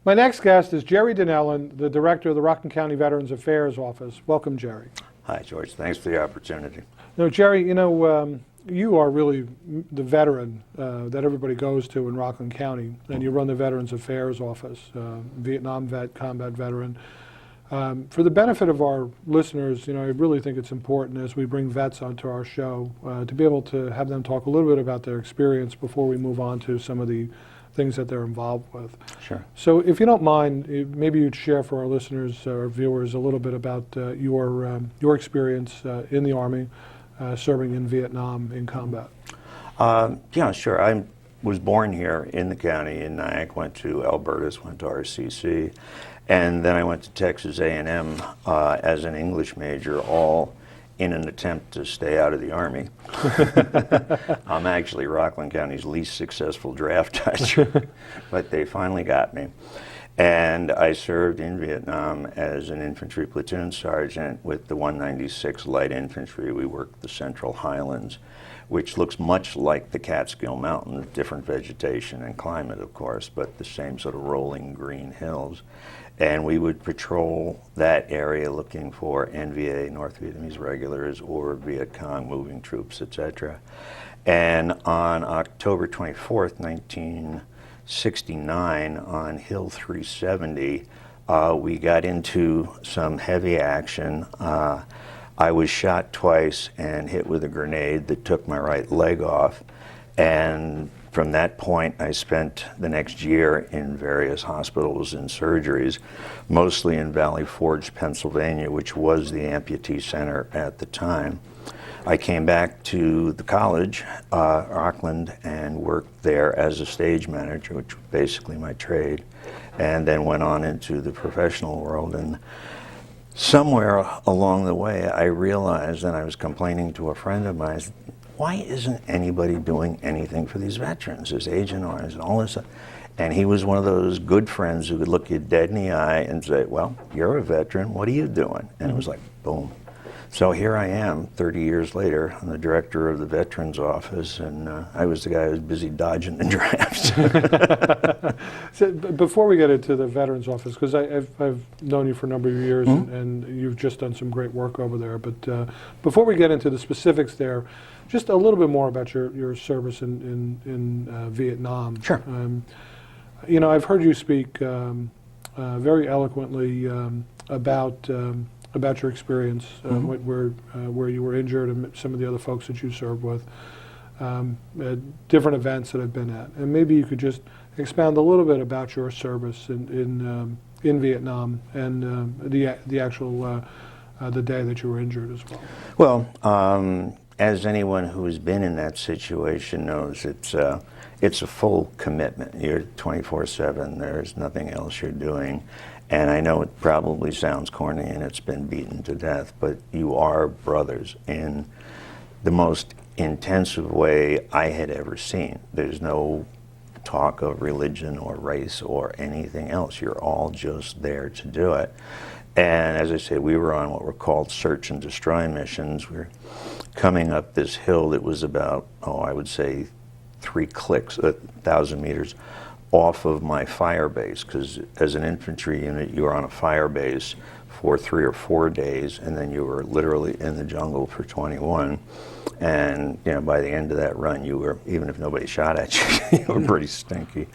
My next guest is Jerry Donnellan, the director of the Rockland County Veterans Affairs Office. Welcome, Jerry. Hi, George. Thanks for the opportunity. No, Jerry, you are really the veteran that everybody goes to in Rockland County, and you run the Veterans Affairs Office, Vietnam vet, combat veteran. For the benefit of our listeners, I really think it's important as we bring vets onto our show to be able to have them talk a little bit about their experience before we move on to some of the things that they're involved with. Sure. So if you don't mind, maybe you'd share for our listeners or viewers a little bit about your experience in the Army, serving in Vietnam in combat. Yeah, sure. I was born here in the county in Nyack, went to Albertus, went to RCC, and then I went to Texas A&M as an English major, all in an attempt to stay out of the Army. I'm actually Rockland County's least successful draft dodger, but they finally got me. And I served in Vietnam as an infantry platoon sergeant with the 196 Light Infantry. We worked the Central Highlands, which looks much like the Catskill Mountains, different vegetation and climate, of course, but the same sort of rolling green hills. And we would patrol that area looking for NVA, North Vietnamese regulars, or Viet Cong moving troops, etc. And on October 24th, 1969, on Hill 370, we got into some heavy action. I was shot twice and hit with a grenade that took my right leg off. And from that point, I spent the next year in various hospitals and surgeries, mostly in Valley Forge, Pennsylvania, which was the amputee center at the time. I came back to the college, Rockland, and worked there as a stage manager, which was basically my trade, and then went on into the professional world. And somewhere along the way, I realized, and I was complaining to a friend of mine, why isn't anybody doing anything for these veterans? There's Agent Orange and all this stuff. And he was one of those good friends who could look you dead in the eye and say, well, you're a veteran, what are you doing? And it was like, boom. So here I am, 30 years later, I'm the director of the Veterans Office, and I was the guy who was busy dodging the drafts. So, before we get into the Veterans Office, because I've known you for a number of years, and you've just done some great work over there, but before we get into the specifics there, just a little bit more about your service in Vietnam. Sure. I've heard you speak very eloquently about your experience, where you were injured, and some of the other folks that you served with, at different events that I've been at. And maybe you could just expound a little bit about your service in Vietnam and the actual the day that you were injured as well. Well, as anyone who has been in that situation knows, it's a full commitment. You're 24/7. There's nothing else you're doing. And I know it probably sounds corny and it's been beaten to death, but you are brothers in the most intensive way I had ever seen. There's no talk of religion or race or anything else. You're all just there to do it. And as I say, we were on what were called search and destroy missions. We were coming up this hill that was about, I would say 3 clicks, 1,000 meters off of my fire base, because as an infantry unit, you were on a fire base for 3 or 4 days, and then you were literally in the jungle for 21. And by the end of that run, you were, even if nobody shot at you, you were pretty stinky.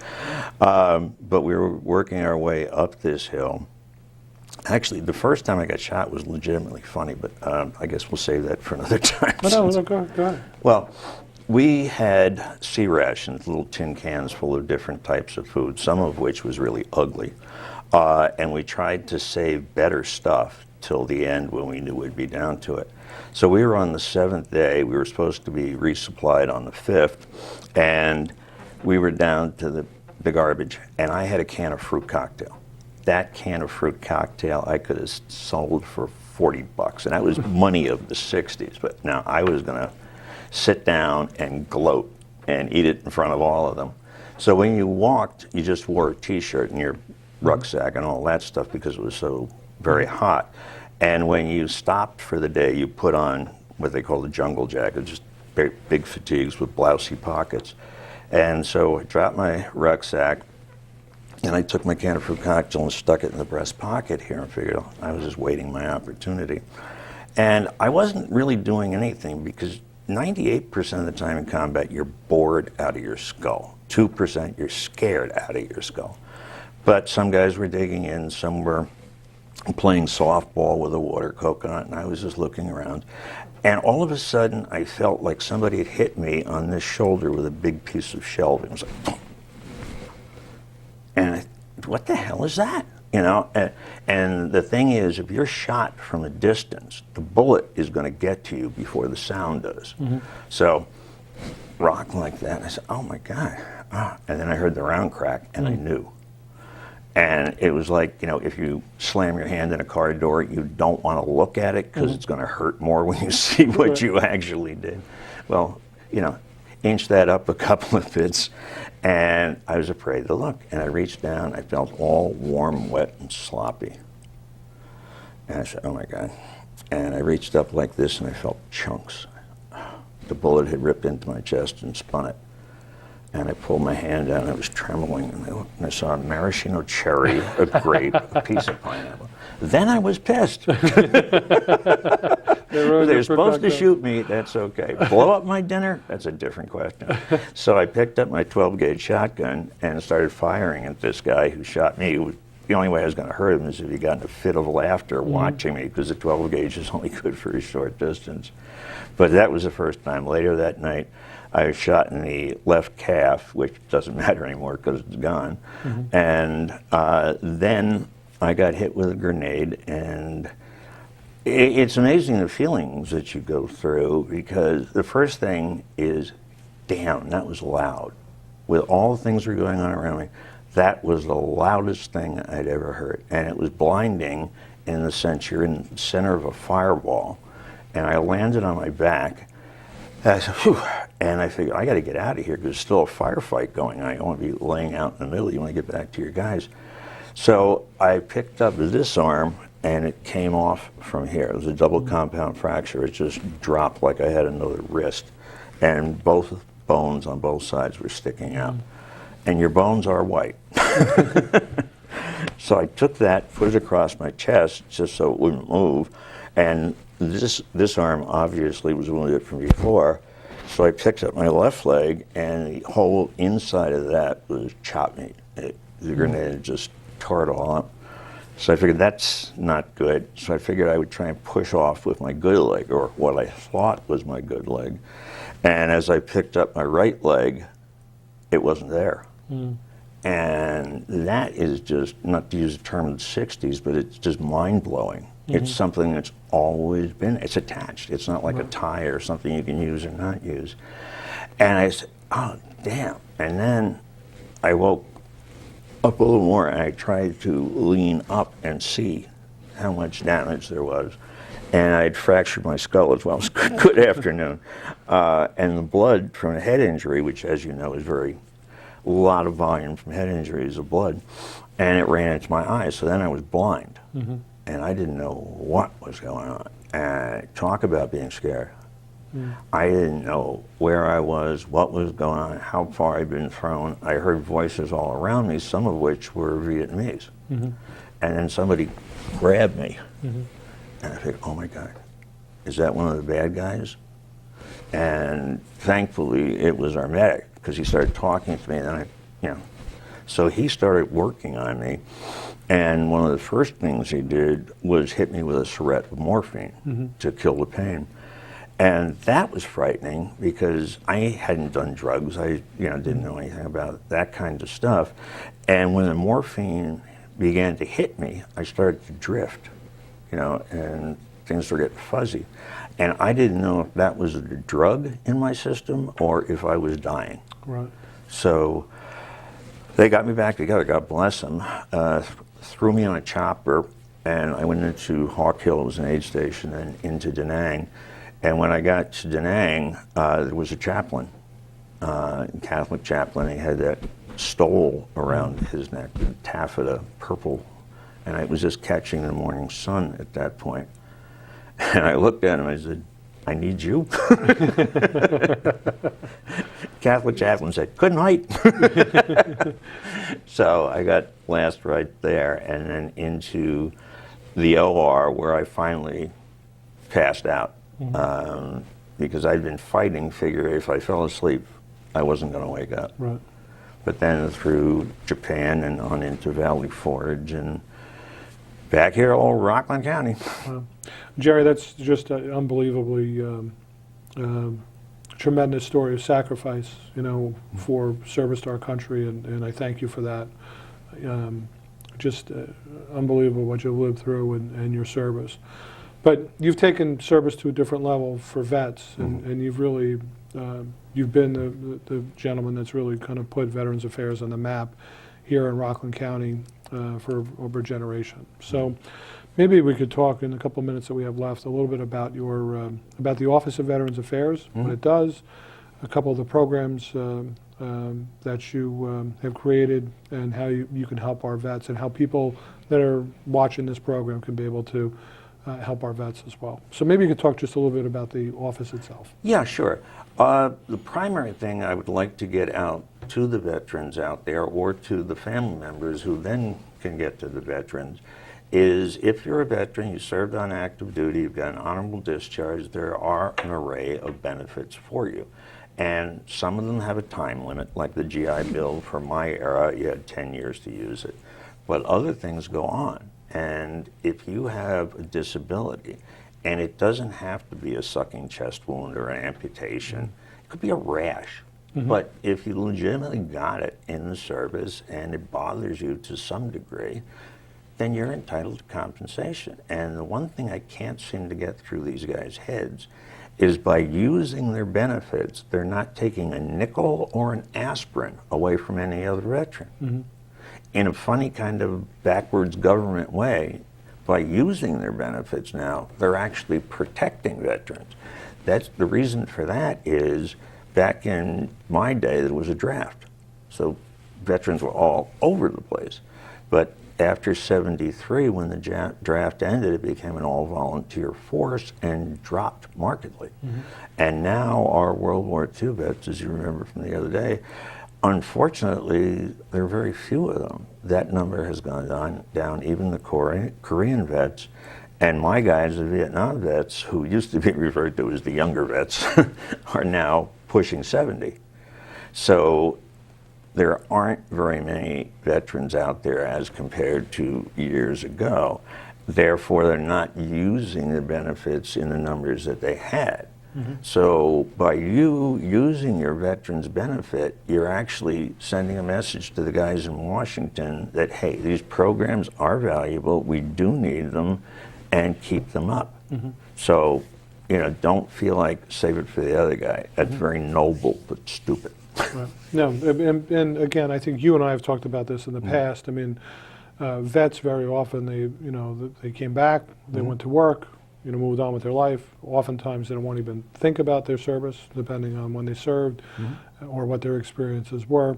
But we were working our way up this hill. Actually, the first time I got shot was legitimately funny, but I guess we'll save that for another time. No, go ahead. Well, we had sea rations, little tin cans full of different types of food, some of which was really ugly. And we tried to save better stuff till the end when we knew we'd be down to it. So we were on the 7th day. We were supposed to be resupplied on the 5th, and we were down to the garbage, and I had a can of fruit cocktail. That can of fruit cocktail I could have sold for $40, and that was money of the 60s. But now I was going to sit down and gloat and eat it in front of all of them. So when you walked, you just wore a t-shirt and your rucksack and all that stuff because it was so very hot. And when you stopped for the day, you put on what they call the jungle jacket, just big fatigues with blousey pockets. And so I dropped my rucksack, And I took my can of fruit cocktail and stuck it in the breast pocket here and figured I was just waiting my opportunity. And I wasn't really doing anything because 98% of the time in combat, you're bored out of your skull. 2%, you're scared out of your skull. But some guys were digging in, some were playing softball with a water coconut, and I was just looking around. And all of a sudden, I felt like somebody had hit me on this shoulder with a big piece of shelving. It was like, and what the hell is that? You know, and the thing is, if you're shot from a distance, the bullet is going to get to you before the sound does. Mm-hmm. So, rock like that, I said, oh my God. Ah. And then I heard the round crack, and I knew. And it was like, you know, if you slam your hand in a car door, you don't want to look at it because it's going to hurt more when you see what you actually did. Well, you know, inch that up a couple of bits, and I was afraid to look. And I reached down, I felt all warm, wet, and sloppy. And I said, oh my God. And I reached up like this, and I felt chunks. The bullet had ripped into my chest and spun it. And I pulled my hand down, and I was trembling, and I looked, and I saw a maraschino cherry, a grape, a piece of pineapple. Then I was pissed. They're supposed to shoot me, that's okay. Blow up my dinner, that's a different question. So I picked up my 12-gauge shotgun and started firing at this guy who shot me. The only way I was going to hurt him is if he got in a fit of laughter watching me, because the 12-gauge is only good for a short distance. But that was the first time. Later that night, I was shot in the left calf, which doesn't matter anymore because it's gone. Mm-hmm. And then I got hit with a grenade, and it's amazing the feelings that you go through, because the first thing is, damn, that was loud. With all the things that were going on around me, that was the loudest thing I'd ever heard. And it was blinding in the sense you're in the center of a fireball. And I landed on my back. And I said, whew, and I figured, I got to get out of here because there's still a firefight going on. You don't want to be laying out in the middle. You want to get back to your guys. So I picked up this arm, and it came off from here. It was a double compound fracture. It just dropped like I had another wrist. And both bones on both sides were sticking out. And your bones are white. So I took that, put it across my chest just so it wouldn't move. And this arm obviously was wounded from before, so I picked up my left leg, and the whole inside of that was chopped meat. The grenade just tore it all up. So I figured that's not good. So I figured I would try and push off with my good leg, or what I thought was my good leg. And as I picked up my right leg, it wasn't there. And that is just, not to use the term of the 60s, but it's just mind-blowing. It's something that's always been, it's attached. It's not like a tie or something you can use or not use. And I said, oh, damn. And then I woke up a little more, and I tried to lean up and see how much damage there was. And I'd fractured my skull as well. It was good afternoon. And the blood from a head injury, which, as you know, is a lot of volume from head injuries of blood, and it ran into my eyes. So then I was blind. And I didn't know what was going on. And talk about being scared. I didn't know where I was, what was going on, how far I'd been thrown. I heard voices all around me, some of which were Vietnamese. And then somebody grabbed me. And I figured, oh my God, is that one of the bad guys? And thankfully, it was our medic, because he started talking to me, and then so he started working on me. And one of the first things he did was hit me with a syringe of morphine to kill the pain. And that was frightening because I hadn't done drugs. I didn't know anything about that kind of stuff. And when the morphine began to hit me, I started to drift, and things were getting fuzzy. And I didn't know if that was a drug in my system or if I was dying. Right. So they got me back together, God bless them. Threw me on a chopper, and I went into Hawk Hill, it was an aid station, and into Da Nang. And when I got to Da Nang, there was a chaplain, Catholic chaplain. He had that stole around his neck, taffeta, purple, and I was just catching the morning sun at that point. And I looked at him, I said, I need you. Catholic chaplain said, "Good night." So I got last right there, and then into the OR where I finally passed out. Because I'd been fighting, figure if I fell asleep, I wasn't going to wake up. Right. But then through Japan and on into Valley Forge and back here, old Rockland County. Jerry, that's just an unbelievably tremendous story of sacrifice, you know, for service to our country, and I thank you for that. Just unbelievable what you've lived through and your service. But you've taken service to a different level for vets, and you've really, you've been the gentleman that's really kind of put Veterans Affairs on the map here in Rockland County for over a generation. So maybe we could talk in a couple of minutes that we have left a little bit about your, about the Office of Veterans Affairs, what it does, a couple of the programs that you have created, and how you can help our vets, and how people that are watching this program can be able to help our vets as well. So maybe you could talk just a little bit about the office itself. Yeah, sure. The primary thing I would like to get out to the veterans out there, or to the family members who then can get to the veterans, is if you're a veteran, you served on active duty, you've got an honorable discharge, there are an array of benefits for you. And some of them have a time limit, like the GI Bill. For my era, you had 10 years to use it. But other things go on. And if you have a disability, and it doesn't have to be a sucking chest wound or an amputation, it could be a rash. But if you legitimately got it in the service and it bothers you to some degree, then you're entitled to compensation. And the one thing I can't seem to get through these guys' heads is by using their benefits, they're not taking a nickel or an aspirin away from any other veteran. In a funny kind of backwards government way, by using their benefits now, they're actually protecting veterans. That's the reason for that is, back in my day, there was a draft. So veterans were all over the place. But after '73, when the draft ended, it became an all-volunteer force and dropped markedly. And now our World War II vets, as you remember from the other day, unfortunately, there are very few of them. That number has gone down, even the Korean vets. And my guys, the Vietnam vets, who used to be referred to as the younger vets, are now pushing 70. So there aren't very many veterans out there as compared to years ago. Therefore, they're not using the benefits in the numbers that they had. So by you using your veterans benefit, you're actually sending a message to the guys in Washington that, hey, these programs are valuable, we do need them, and keep them up. So, you know, don't feel like save it for the other guy. That's very noble, but stupid. Right. No, and again, I think you and I have talked about this in the past. I mean, vets very often, they came back, they went to work, moved on with their life. Oftentimes they don't want to even think about their service, depending on when they served or what their experiences were.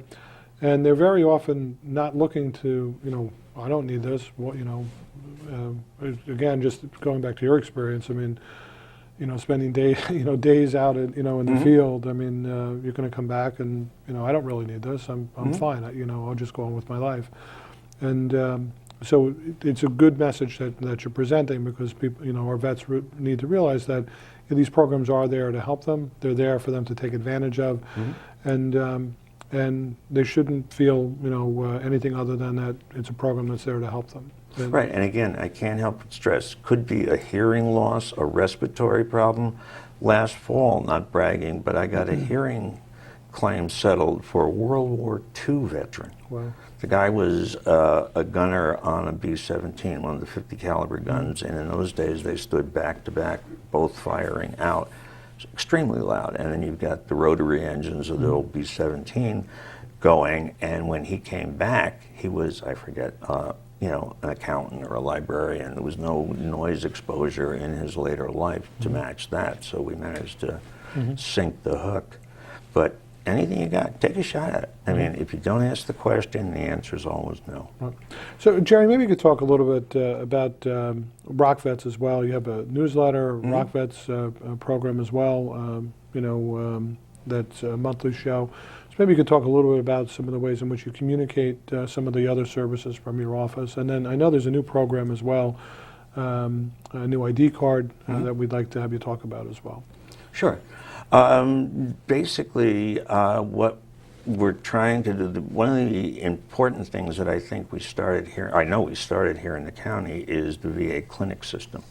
And they're very often not looking to, I don't need this. Again, just going back to your experience, I mean, spending days out in the field. I mean, you're going to come back and, I don't really need this. I'm fine. I'll just go on with my life. And so it's a good message that you're presenting, because people, our vets need to realize that these programs are there to help them. They're there for them to take advantage of, and they shouldn't feel anything other than that it's a program that's there to help them. Right, and again, I can't help but stress, could be a hearing loss, a respiratory problem. Last fall, not bragging, but I got a hearing claim settled for a World War II veteran. Wow. The guy was a gunner on a B-17, one of the 50 caliber guns, and in those days they stood back to back, both firing out. It's extremely loud, and then you've got the rotary engines of the old B-17 going, and when he came back, he was, I forget, an accountant or a librarian. There was no noise exposure in his later life to match that, so we managed to sink the hook. But anything you got, take a shot at it. I mean, if you don't ask the question, the answer is always no. So, Jerry, maybe you could talk a little bit about Rock Vets as well. You have a newsletter, Rock Vets program as well. that's a monthly show. So maybe you could talk a little bit about some of the ways in which you communicate some of the other services from your office. And then I know there's a new program as well, a new ID card that we'd like to have you talk about as well. Sure. Basically, what we're trying to do, one of the important things that I think we started here, I know we started here in the county, is the VA clinic system.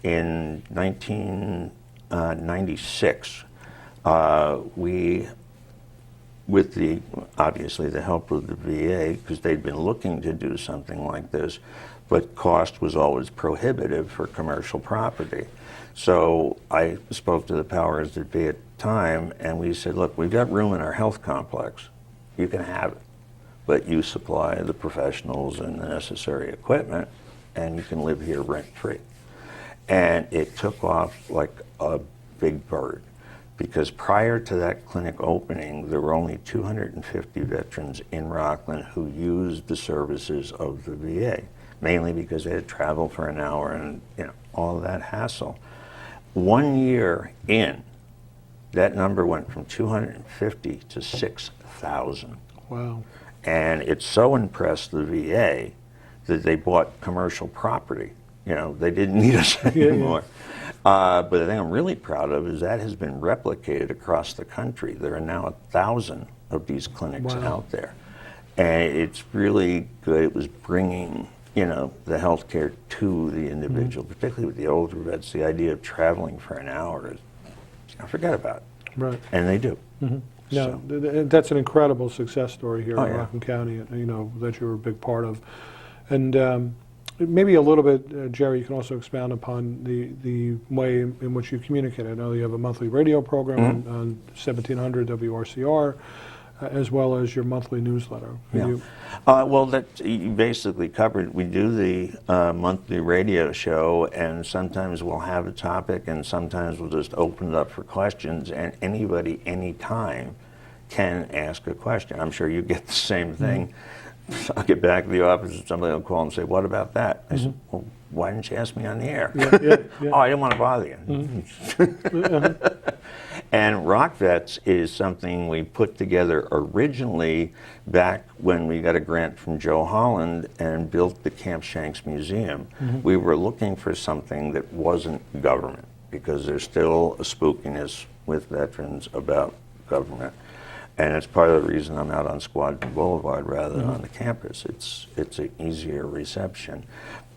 In 1996, we, with obviously the help of the VA, because they'd been looking to do something like this, but cost was always prohibitive for commercial property. So I spoke to the powers that be at the time, and we said, look, we've got room in our health complex. You can have it, but you supply the professionals and the necessary equipment, and you can live here rent-free. And it took off like a big bird, because prior to that clinic opening, there were only 250 veterans in Rockland who used the services of the VA, mainly because they had to travel for an hour and all of that hassle. 1 year in, that number went from 250 to 6,000. Wow. And it so impressed the VA that they bought commercial property. They didn't need us anymore. But the thing I'm really proud of is that has been replicated across the country. There are now 1,000 of these clinics out there. And it's really good. It was bringing the health care to the individual, particularly with the older vets. The idea of traveling for an hour is, forget about it. Right. And they do. No, that's an incredible success story here in yeah. Rockland County, that you were a big part of. And maybe a little bit, Jerry, you can also expound upon the way in which you communicate. I know you have a monthly radio program on 1700 WRCR, as well as your monthly newsletter. Well, that you basically covered. We do the monthly radio show, and sometimes we'll have a topic, and sometimes we'll just open it up for questions, and anybody, anytime, can ask a question. I'm sure you get the same thing. I'll get back to the office and somebody will call and say, what about that? I said, well, why didn't you ask me on the air? Oh, I didn't want to bother you. And Rock Vets is something we put together originally back when we got a grant from Joe Holland and built the Camp Shanks Museum. We were looking for something that wasn't government, because there's still a spookiness with veterans about government. And it's part of the reason I'm out on Squadron Boulevard rather than on the campus. It's an easier reception.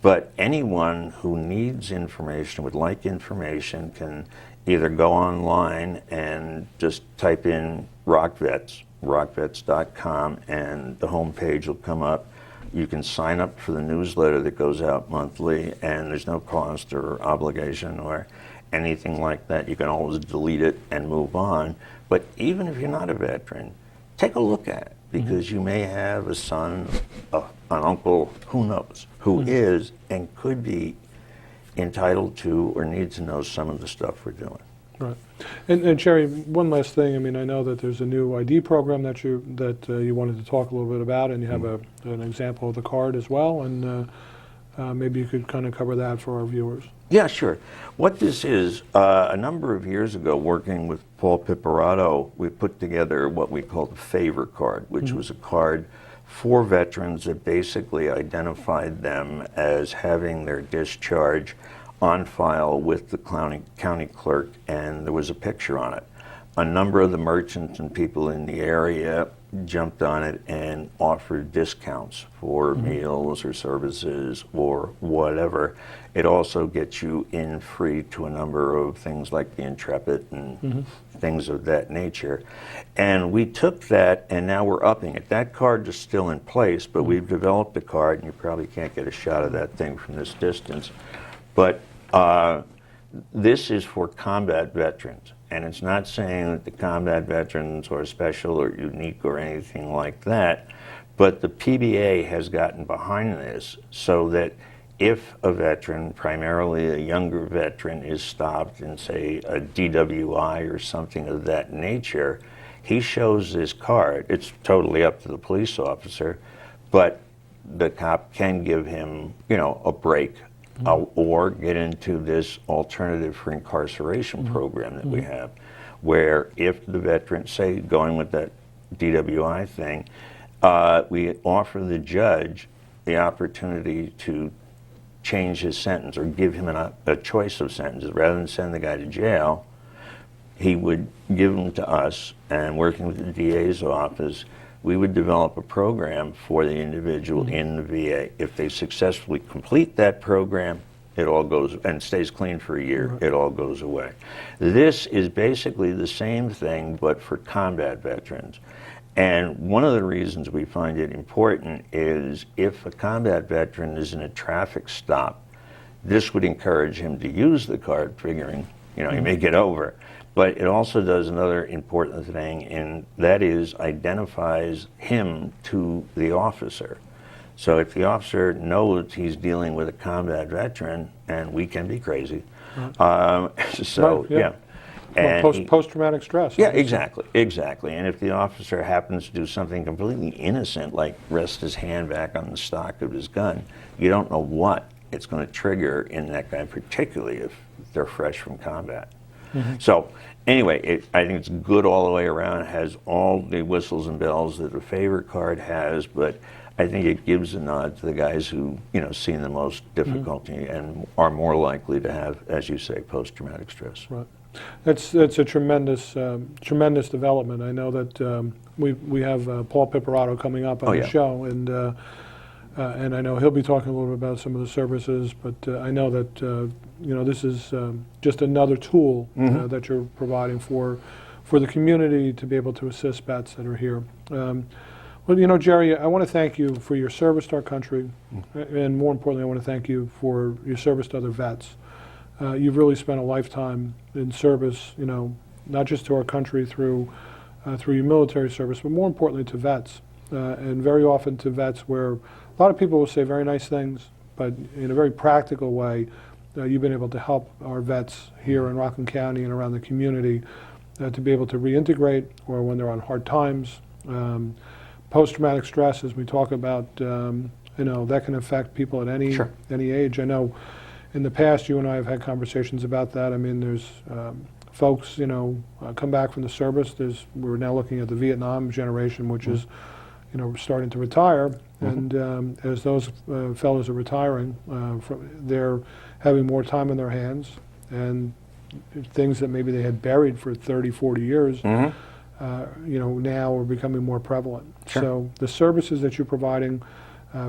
But anyone who needs information, would like information, can either go online and just type in RockVets, rockvets.com, and the homepage will come up. You can sign up for the newsletter that goes out monthly, and there's no cost or obligation or anything like that. You can always delete it and move on. But even if you're not a veteran, take a look at it, because you may have a son, an uncle, who knows, who is and could be entitled to or needs to know some of the stuff we're doing. Right. And Jerry, one last thing. I mean, I know that there's a new ID program that you wanted to talk a little bit about, and you have an example of the card as well, and maybe you could kind of cover that for our viewers. Yeah, sure. What this is, a number of years ago, working with Paul Pipperato, we put together what we called the Favor Card, which was a card for veterans that basically identified them as having their discharge on file with the county clerk, and there was a picture on it. A number of the merchants and people in the area jumped on it and offered discounts for meals or services or whatever. It also gets you in free to a number of things like the Intrepid and things of that nature. And we took that, and now we're upping it. That card is still in place, but we've developed a card, and you probably can't get a shot of that thing from this distance. But this is for combat veterans. And it's not saying that the combat veterans are special or unique or anything like that, but the PBA has gotten behind this so that if a veteran, primarily a younger veteran, is stopped in, say, a DWI or something of that nature, he shows this card. It's totally up to the police officer, but the cop can give him, a break. Or get into this alternative for incarceration program that we have. where if the veteran, say going with that DWI thing, we offer the judge the opportunity to change his sentence or give him a choice of sentences. Rather than send the guy to jail, he would give them to us, and working with the DA's office, we would develop a program for the individual in the VA. If they successfully complete that program, it all goes, and stays clean for a year, Right. it all goes away. This is basically the same thing, but for combat veterans. And one of the reasons we find it important is if a combat veteran is in a traffic stop, this would encourage him to use the card, figuring, you know, he may get over. But it also does another important thing, and that is identifies him to the officer. So if the officer knows he's dealing with a combat veteran, and we can be crazy, Right, yeah. Well, And post-traumatic stress. yeah, obviously. exactly. And if the officer happens to do something completely innocent, like rest his hand back on the stock of his gun, you don't know what it's going to trigger in that guy, particularly if they're fresh from combat. So anyway, I think it's good all the way around. It has all the whistles and bells that a favor card has, but I think it gives a nod to the guys who, you know, seen the most difficulty and are more likely to have, as you say, post-traumatic stress. Right. That's a tremendous tremendous development. I know that we have Paul Pipperato coming up on the show, and I know he'll be talking a little bit about some of the services. But I know that you know, this is just another tool that you're providing for the community to be able to assist vets that are here. Well, you know, Jerry, I want to thank you for your service to our country, and more importantly, I want to thank you for your service to other vets. You've really spent a lifetime in service, you know, not just to our country through your military service, but more importantly to vets, and very often to vets where a lot of people will say very nice things, but in a very practical way, you've been able to help our vets here in Rockland County and around the community to be able to reintegrate, or when they're on hard times. Post-traumatic stress, as we talk about, you know, that can affect people at any age. I know in the past you and I have had conversations about that. I mean, there's folks, you know, come back from the service. We're now looking at the Vietnam generation, which is, you know, starting to retire. And as those fellows are retiring, they're having more time in their hands, and things that maybe they had buried for 30, 40 years, you know, now are becoming more prevalent. So the services that you're providing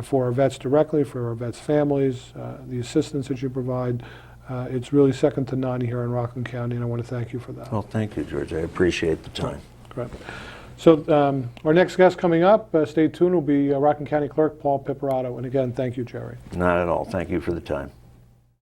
for our vets directly, for our vets' families, the assistance that you provide, it's really second to none here in Rockland County, and I want to thank you for that. Well, thank you, George. I appreciate the time. Great. So our next guest coming up, stay tuned, will be Rockland County Clerk Paul Pipperato. And again, thank you, Jerry. Not at all. Thank you for the time.